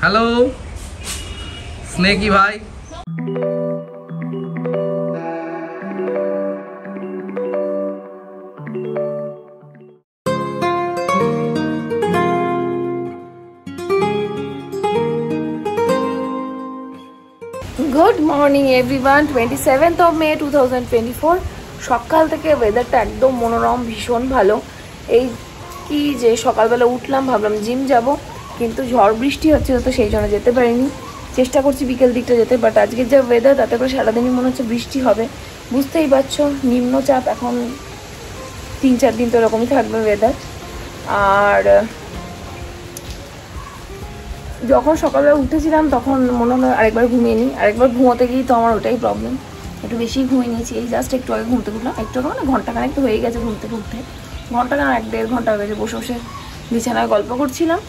Hello স্নেকি ভাই, good morning everyone. 27th of May 2024। সকাল থেকে ওয়েদারটা একদম মনোরম, ভীষণ ভালো। এই কি যে সকালবেলা উঠলাম, ভাবলাম জিম যাব, কিন্তু ঝড় বৃষ্টি হচ্ছে তো সেই জন্য যেতে পারিনি। চেষ্টা করছি বিকেল দিকটা যেতে, বাট আজকের যা ওয়েদার তাতে করে সারাদিনই মনে হচ্ছে বৃষ্টি হবে। বুঝতেই পারছো নিম্নচাপ, এখন 3-4 দিন তো এরকমই থাকবে ওয়েদার। আর যখন সকালবেলা উঠেছিলাম তখন মনে হলো আরেকবার ঘুমিয়ে নিই, আরেকবার ঘুমোতে গিয়েই তো আমার ওটাই প্রবলেম, একটু বেশি ঘুমিয়ে নিয়েছি। এই জাস্ট একটু আগে ঘুমতে উঠলাম, একটু আগে মানে ঘন্টাখানেক তো হয়ে গেছে ঘুমতে উঠতে, ঘন্টাখানেক 1-1.5 ঘন্টা হয়ে গেছে। বসে বসে বিছানায় গল্প করছিলাম,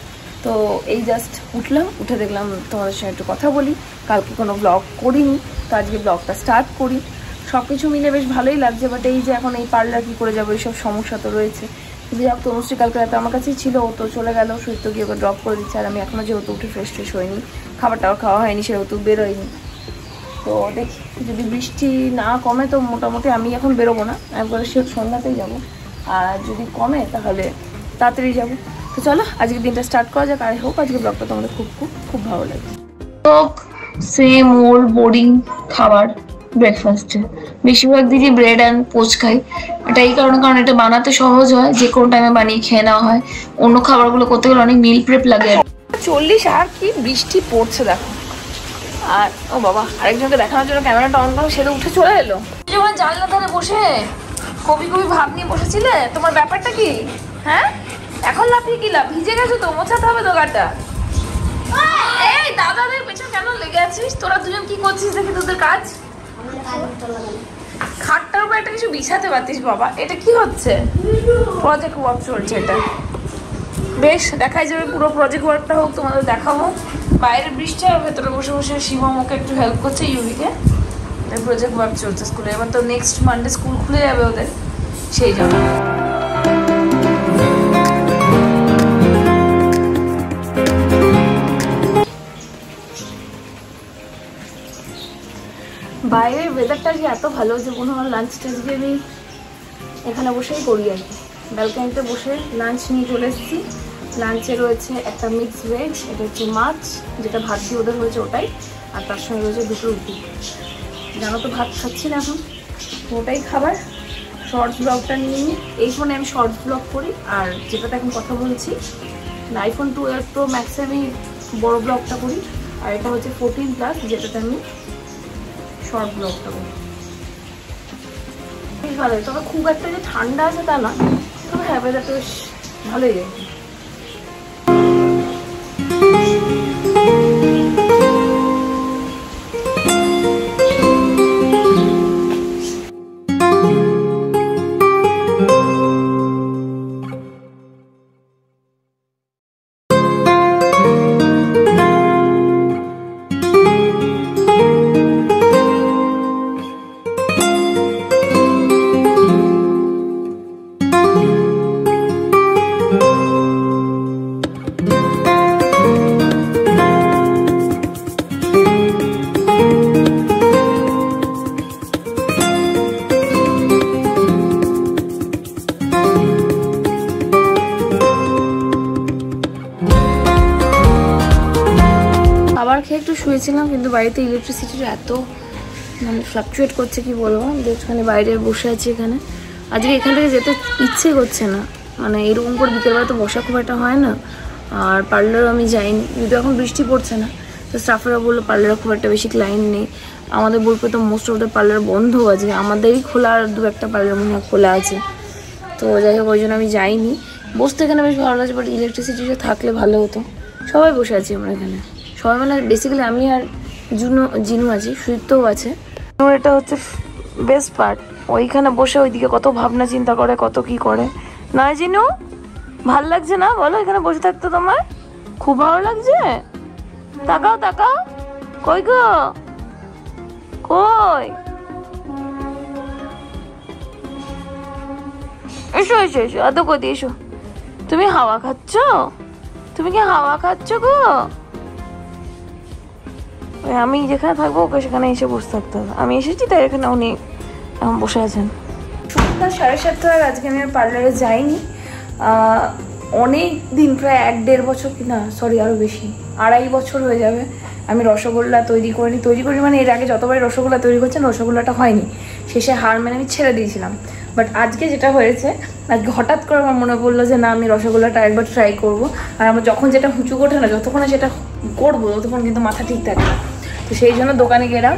তো এই জাস্ট উঠলাম, উঠে দেখলাম তোমাদের সঙ্গে একটু কথা বলি। কালকে কোনো ব্লগ করিনি, তো আজকে ব্লগটা স্টার্ট করি। সব কিছু মিলে বেশ ভালোই লাগছে, বাট এই যে এখন এই পার্লার কী করে যাবো এইসব সমস্যা তো রয়েছে। কিন্তু যাক, তনুশ্রী কালকে রাতে আমার কাছেই ছিল, ও তো চলে গেল, সৈত্য গিয়ে ওকে ড্রপ করে দিচ্ছে। আর আমি এখনও যেহেতু উঠে ফ্রেশ হয়নি, খাবারটাও খাওয়া হয়নি, সেহেতু বেরোয়নি। তো দেখি যদি বৃষ্টি না কমে তো মোটামুটি আমি এখন বেরোবো না, একবারে সন্ধ্যাতেই যাব। আর যদি কমে তাহলে তাড়াতাড়ি যাব। তো চলো আজকের দিনটা স্টার্ট করা যাক। আর হোক আজকে ব্লগটা তোমাদের খুব খুব খুব ভালো লাগে। সেম ওল্ড বোরিং খাবার ব্রেকফাস্টে, বেশিরভাগ দিনই ব্রেড অ্যান্ড পোচ খাই। এটা এই কারণ এটা বানাতে সহজ হয়, যে কোনো টাইমে বানিয়ে খেয়ে নেওয়া হয়। অন্য খাবারগুলো করতে গেলে অনেক মিল প্রেপ লাগে। 40 আর কি বৃষ্টি পড়ছে দেখো। আর ও বাবা, আরেকজনকে দেখানোর জন্য ক্যামেরাটা অন করো, সে তো উঠে চলে এলো। যখন জানলা ধারে বসে কবি ভাব নিয়ে বসেছিলে, তোমার ব্যাপারটা কি? হ্যাঁ, এখন লাফিয়ে কি লাভ? ভিজে গেছো তো, মোছাতে হবে তো গাটা। এই দাদাদের পেছনে কেন লেগে আছিস? তোরা দুজন কি করছিস দেখি তোদের কাজ? খাটটার উপর একটা কিছু বিছাতে পারতিস বাবা। এটা কি হচ্ছে? প্রজেক্ট ওয়ার্ক চলছে, এটা বেশ দেখাই যাবে। পুরো প্রজেক্ট ওয়ার্কটা হোক, তোমাদের দেখাবো। বাইরে বৃষ্টি আর ভেতরে বসে বসে শিবম ওকে একটু হেল্প করছে, ইউরিকে। প্রজেক্ট ওয়ার্ক চলছে স্কুলে। এবার তো নেক্সট মানডে স্কুল খুলে যাবে ওদের, সেই জন্য। বাইরের ওয়েদারটা যে এত ভালো যে মনে হয় লাঞ্চটা আজকে আমি এখানে বসেই করি আর কি। ব্যালকনিতে বসে লাঞ্চ নিয়ে চলে এসেছি। লাঞ্চে রয়েছে একটা মিক্স ভেজ, এটা হচ্ছে মাছ, যেটা ভাত দিয়ে ওদের হয়েছে ওটাই, আর তার সঙ্গে রয়েছে 2টো রুটি। জানো তো ভাত খাচ্ছি না এখন, ওটাই খাবার। শর্টস ব্লগটা নিয়ে নিই। এই ফোনে আমি শর্টস ব্লগ করি, আর যেটাতে এখন কথা বলছি আইফোন 12 Pro ম্যাক্সে আমি বড় ব্লগটা করি, আর এটা হচ্ছে 14+, যেটাতে আমি শর্ট ব্লগটা করি। বেশ ভালোই, তবে খুব একটা যে ঠান্ডা আছে তা না, তবে হ্যাঁ ওয়েদারটা বেশ ভালোই যায়। খাবার খেয়ে একটু শুয়েছিলাম, কিন্তু বাড়িতে ইলেকট্রিসিটিটা এত মানে ফ্লাকচুয়েট করছে কি বলবো। যেখানে বাইরে বসে আছি এখানে, আজকে এখান থেকে যেতে ইচ্ছে করছে না, মানে এরকম করে বিকেলবেলা তো বসা খুব একটা হয় না। আর পার্লারও আমি যাইনি, যদি এখন বৃষ্টি পড়ছে না, তো স্টাফেরা বললো পার্লারে খুব একটা বেশি ক্লায়েন্ট নেই। আমাদের বলবে তো মোস্ট অফ দ্য পার্লার বন্ধ আছে, আমাদেরই খোলা, আর 2-1টা পার্লার মনে হয় খোলা আছে। তো যাই হোক ওই জন্য আমি যাইনি। বসতে এখানে বেশ ভালো লাগছে, বাট ইলেকট্রিসিটিটা থাকলে ভালো হতো। সবাই বসে আছি আমরা এখানে, সবাই মানে বেসিক্যালি আমি আর জিনু আছি, সুইত্তও আছে। এটা হচ্ছে বেস্ট পার্ট, ওইখানে বসে ওইদিকে কত ভাবনা চিন্তা করে, কত কি করে। না জিনু, ভাল লাগছে না বলো? এখানে বসে থাকতে তোমার খুব ভালো লাগছে? তাকাও তাকাও, কই গো কই, এসো এসো এসো, আদৌ কই এসো। তুমি হাওয়া খাচ্ছ? তুমি কি হাওয়া খাচ্ছ গো? আমি যেখানে থাকবো ওকে সেখানে এসে বসে থাকতে হবে। আমি এসেছি তাই এখানে উনি বসে আছেন। সন্ধ্যা 7:30 আজকে আমি আর পার্লারে যাইনি। অনেক দিন, প্রায় 1-1.5 বছর কিনা সরি আরও বেশি, 2.5 বছর হয়ে যাবে আমি রসগোল্লা তৈরি করি মানে এর আগে যতবার রসগোল্লা তৈরি করছেন রসগোল্লাটা হয়নি, শেষে হার মেনে আমি ছেড়ে দিয়েছিলাম। বাট আজকে যেটা হয়েছে, আজকে হঠাৎ করে আমার মনে পড়লো যে না আমি রসগোল্লাটা একবার ট্রাই করব। আর আমার যখন যেটা হুঁচু ওঠে না, যতক্ষণ সেটা করবো ততক্ষণ কিন্তু মাথা ঠিক থাকে না। তো সেই জন্য দোকানে গেলাম,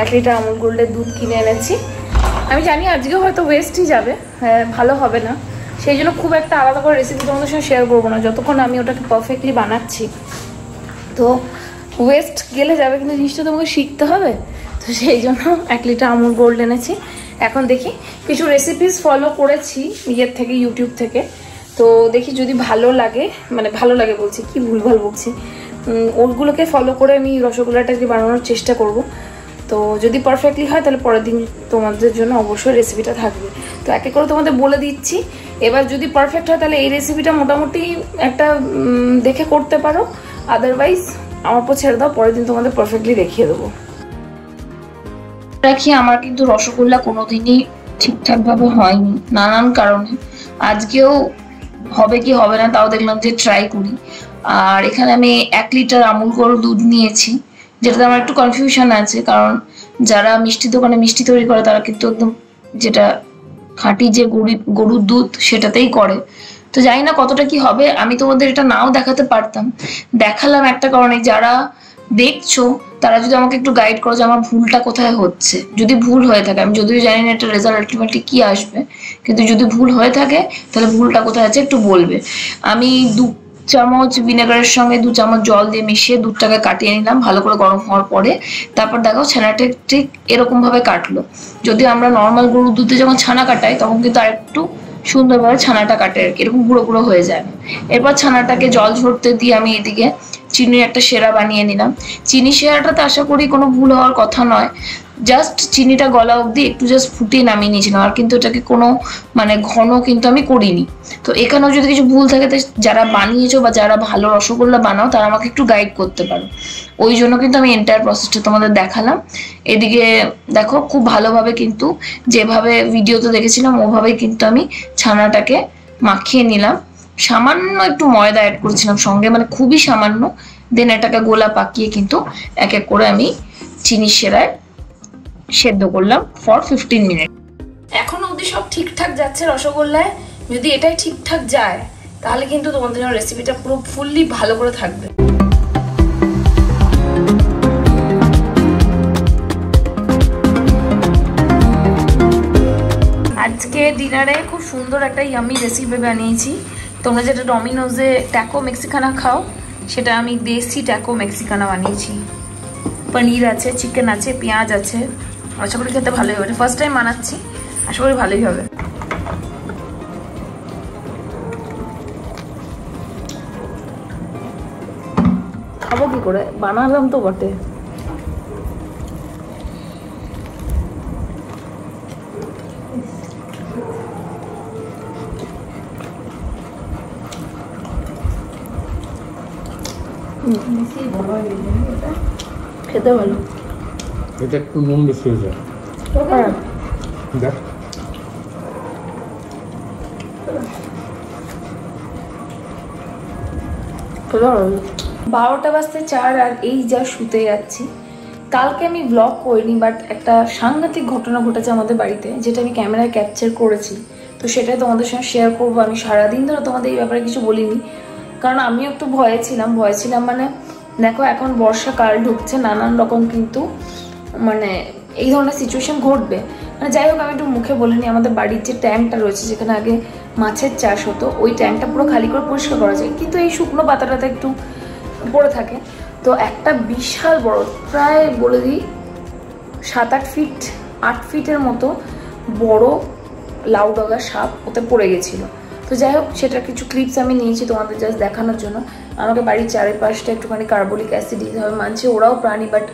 1 লিটার আমুল গোল্ডের দুধ কিনে এনেছি। আমি জানি আজকে হয়তো ওয়েস্টই যাবে, হ্যাঁ ভালো হবে না, সেই জন্য খুব একটা আলাদা করে রেসিপি তোমাদের সঙ্গে শেয়ার করবো না যতক্ষণ আমি ওটাকে পারফেক্টলি বানাচ্ছি। তো ওয়েস্ট গেলে যাবে, কিন্তু জিনিসটা তোমাকে শিখতে হবে। তো সেই জন্য 1 লিটার আমুল গোল্ড এনেছি। এখন দেখি কিছু রেসিপিস ফলো করেছি নিজের থেকে, ইউটিউব থেকে। তো দেখি যদি ভালো লাগে, মানে ভালো লাগে বলছি কি ভুলভাল বলছি, ওগুলোকে ফলো করে আমি রসগোল্লাটাকে বানানোর চেষ্টা করব। তো যদি পারফেক্টলি হয় তাহলে পরের দিন তোমাদের জন্য অবশ্যই রেসিপিটা থাকবে। তো এক এক করে তোমাদের বলে দিচ্ছি। এবার যদি পারফেক্ট হয় তাহলে এই রেসিপিটা মোটামুটি একটা দেখে করতে পারো, আদারওয়াইজ আমার উপর ছেড়ে দাও, পরের দিন তোমাদের পারফেক্টলি দেখিয়ে দেবো। রাখি আমার কিন্তু রসগোল্লা কোনোদিনই ঠিকঠাকভাবে হয়নি নানান কারণে। আজকেও হবে কি হবে না তাও দেখলাম যে ট্রাই করি। আর এখানে আমি 1 লিটার আমুল গোল্ড দুধ নিয়েছি, যেটাতে আমার একটু কনফিউশন আছে, কারণ যারা মিষ্টি দোকানে মিষ্টি তৈরি করে তারা কিন্তু একদম যেটা খাঁটি যে গরুর দুধ সেটাতেই করে। তো জানি না কতটা কি হবে, আমি তোমাদের এটা নাও দেখাতে পারতাম, দেখালাম একটা কারণে, যারা দেখছো তারা যদি আমাকে একটু গাইড করো যে আমার ভুলটা কোথায় হচ্ছে। যদি ভুল হয়ে থাকে, আমি যদিও জানি না এটা রেজাল্ট আলটিমেটলি কি আসবে, কিন্তু যদি ভুল হয়ে থাকে তাহলে ভুলটা কোথায় আছে একটু বলবে। আমি 2 চামচ ভিনেগারের সঙ্গে 2 চামচ জল দিয়ে মিশিয়ে দুধটাকে কাটিয়ে নিলাম ভালো করে গরম হওয়ার পরে। তারপর দেখো ছানাটা ঠিক এরকম ভাবে কাটলো। যদি আমরা নর্মাল গরুর দুধে যখন ছানা কাটাই তখন কিন্তু আরেকটু সুন্দরভাবে ছানাটা কাটে আর কি, এরকম গুঁড়ো গুঁড়ো হয়ে যায়। এরপর ছানাটাকে জল ঝরতে দিয়ে আমি এদিকে চিনির একটা সেরা বানিয়ে নিলাম। চিনি সেরাটাতে আশা করি কোনো ভুল হওয়ার কথা নয়, জাস্ট চিনিটা গলা অবধি একটু জাস্ট ফুটিয়ে নামিয়ে নিয়েছিলাম, আর কিন্তু এটাকে কোনো মানে ঘন কিন্তু আমি করিনি। তো এখানেও যদি কিছু ভুল থাকে যারা বানিয়েছো বা যারা ভালো রসগোল্লা বানাও তারা আমাকে একটু গাইড করতে পারো, ওই জন্য কিন্তু আমি এন্টায়ার প্রসেসটা তোমাদের দেখালাম। এদিকে দেখো খুব ভালোভাবে কিন্তু যেভাবে ভিডিওতে দেখেছিলাম ওভাবেই কিন্তু আমি ছানাটাকে মাখিয়ে নিলাম। সামান্য একটু ময়দা অ্যাড করেছিলাম সঙ্গে, মানে খুবই সামান্য। দেন এটাকে গোলা পাকিয়ে কিন্তু এক এক করে আমি চিনি সেরায় সেদ্ধ করলাম ফর 15 মিনিট। এখন অবধি সব ঠিকঠাক যাচ্ছে রসগোল্লায়। যদি এটাই ঠিকঠাক যায় তাহলে কিন্তু তোমাদের জন্য রেসিপিটা পুরো ফুললি ভালো করে থাকবে। আজকে ডিনারে খুব সুন্দর একটা ইয়ামি রেসিপি বানিয়েছি। তোমরা যেটা ডমিনোজে ট্যাকো মেক্সিকানা খাও, সেটা আমি দেশি ট্যাকো মেক্সিকানা বানিয়েছি। পনির আছে, চিকেন আছে, পেঁয়াজ আছে, আশা করি খেতে ভালোই হবে। ফার্স্ট টাইম বানাচ্ছি, আশা করি ভালোই হবে। খাবো কি করে, বানালাম তো বটে। খেতে ভালো, এটা একটু নুন বেশি হয়ে যায়। দেখ 12টা বাজতে 4 আর এই যা শুতে যাচ্ছি। কালকে আমি ব্লগ করিনি, বাট একটা সাংঘাতিক ঘটনা ঘটেছে আমাদের বাড়িতে, যেটা আমি ক্যামেরায় ক্যাপচার করেছি। তো সেটাই তোমাদের সঙ্গে শেয়ার করবো। আমি সারাদিন ধরে তোমাদের এই ব্যাপারে কিছু বলিনি, কারণ আমিও একটু ভয়ে ছিলাম। মানে দেখো এখন বর্ষাকাল ঢুকছে, নানান রকম কিন্তু মানে এই ধরনের সিচুয়েশন ঘটবে। মানে যাই হোক, আমি একটু মুখে বলিনি। আমাদের বাড়ির যে ট্যাঙ্কটা রয়েছে, যেখানে আগে মাছের চাষ হতো, ওই ট্যাঙ্কটা পুরো খালি করে পরিষ্কার করা যায়, কিন্তু এই শুকনো পাতাটাতে একটু পড়ে থাকে। তো একটা বিশাল বড়, প্রায় বলে দিই 7-8 ফিট 8 ফিটের মতো বড় লাউ ডগা সাপ ওতে পড়ে গেছিলো। তো যাই হোক, সেটার কিছু ক্লিপস আমি নিয়েছি তোমাদের জাস্ট দেখানোর জন্য। আমাকে বাড়ির চারিপাশটা একটুখানি কার্বলিক অ্যাসিড দিতে হবে, মানছে ওরাও প্রাণী, বাট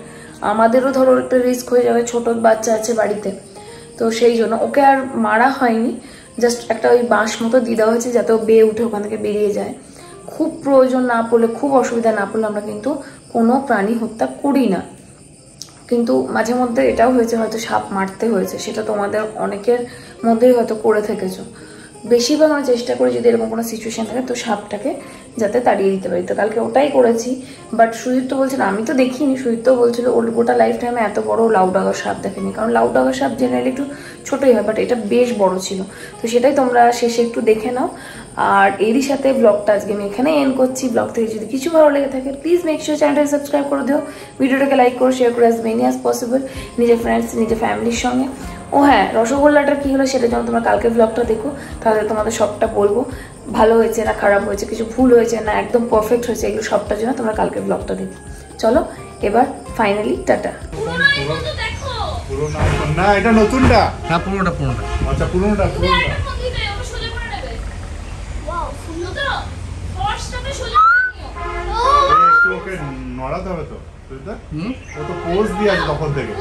আমাদেরও ধরো একটা রিস্ক হয়ে যাবে, ছোট বাচ্চা আছে বাড়িতে। তো সেই জন্য ওকে আর মারা হয়নি, জাস্ট একটা ওই বাঁশ মতো দিয়ে দেওয়া হয়েছে যাতে ও বেয়ে উঠে ওখান থেকে বেরিয়ে যায়। খুব প্রয়োজন না পড়লে, খুব অসুবিধা না পড়লে আমরা কিন্তু কোনো প্রাণী হত্যা করি না। কিন্তু মাঝে মধ্যে এটাও হয়েছে, হয়তো সাপ মারতে হয়েছে, সেটা তোমাদের অনেকের মধ্যেই হয়তো করে থেকেছো। বেশিরভাগ আমরা চেষ্টা করি যদি এরকম কোনো সিচুয়েশন থাকে তো সাপটাকে যাতে তাড়িয়ে দিতে পারি। তো কালকে ওটাই করেছি। বাট সুদীপ্ত বলছিল, আমি তো দেখিনি, সুদীপ্ত বলছিল ওর গোটা লাইফ টাইমে এত বড় লাউডাগার সাপ দেখেনি, কারণ লাউডাগার সাপ জেনারেলি একটু ছোটোই হয়, বাট এটা বেশ বড় ছিল। তো সেটাই তোমরা শেষে একটু দেখে নাও। আর এরই সাথে ব্লগটা আজকে আমি এখানে এন্ড করছি। ব্লগ থেকে যদি কিছু ভালো লেগে থাকে প্লিজ মেক শিওর চ্যানেলটাকে সাবস্ক্রাইব করে দিও, ভিডিওটাকে লাইক করো, শেয়ার করো অ্যাজ মেনি অ্যাজ পসিবল নিজের ফ্রেন্ডস, নিজের ফ্যামিলির সঙ্গে। ও হ্যাঁ, রসগোল্লাটার কী হলো সেটা যখন তোমরা কালকে ব্লগটা দেখো তাহলে তোমাদের সবটা বলবো, ভালো হয়েছে না খারাপ হয়েছে, কিছু ভুল হয়েছে না একদম পারফেক্ট হয়েছে, এগুলো সবটার জন্য তোমরা কালকে ব্লগটা দেখো। চলো এবার ফাইনালি টাটা। না এটা নতুনটা, না পুরোটা। আচ্ছা পুরোনোটা। একটু ওকে নড়াতে হবে তো, ও তো পোজ দিয়ে আছে তখন থেকে।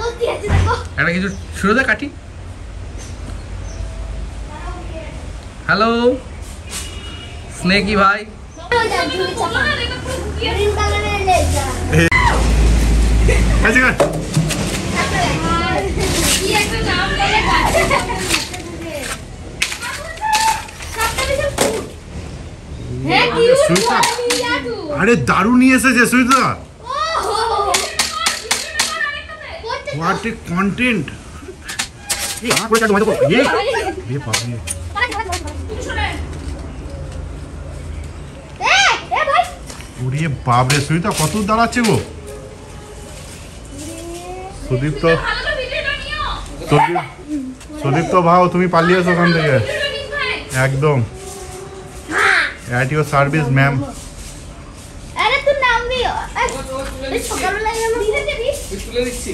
একটা কিছু শুরু দে কাটি। হ্যালো স্নেকি ভাই। আরে দারুণ নিয়ে এসেছে সুইতা, হোয়াট এ কন্টেন্ট। ওরে বাপরে সুইতা কত দাঁড়াচ্ছে গো। সুদীপ তো ভাও তুমি পালিয়েছো ওখান থেকে একদম। At your service, ma'am. अरे तू नाम भी তুলে দিচ্ছি।